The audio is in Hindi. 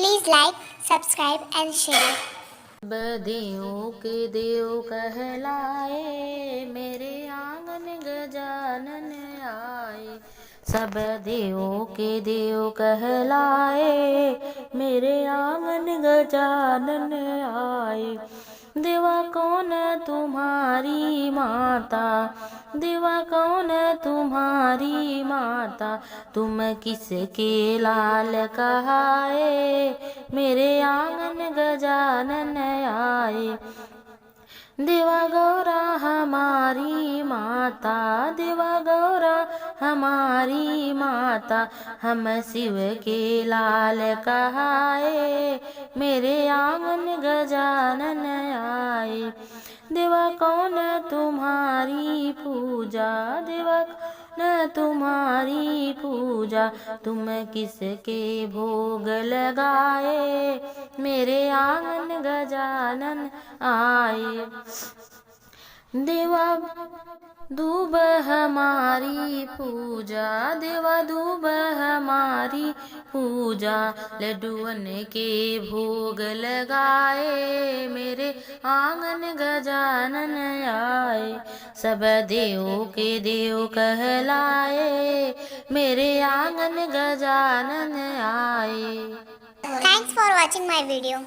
Please like, subscribe and share. सब देवों के देव कहलाए, मेरे आंगन गजानन आए। सब देवों के देव कहलाए, मेरे आंगन गजानन आए। देवा कौन तुम्हारी माता, देवा कौन तुम्हारी माता, तुम किसके लाल कहाए, मेरे आंगन गजानन आए। देवा गौरा हमारी माता, देवा गौरा हमारी माता, हम शिव के लाल कहाए, मेरे आंगन गजानन आए। देवा कौन तुम्हारी पूजा, देवा कौन तुम्हारी पूजा, तुम किसके भोग लगाए, मेरे आंगन गजानन आए। देवा दूब हमारी पूजा, देवा दूब हमारी पूजा, लड्डुअन के भोग लगाए, मेरे आंगन गजानन आए। सब देवों के देव कहलाए, मेरे आंगन गजानन आए। Thanks for watching my video.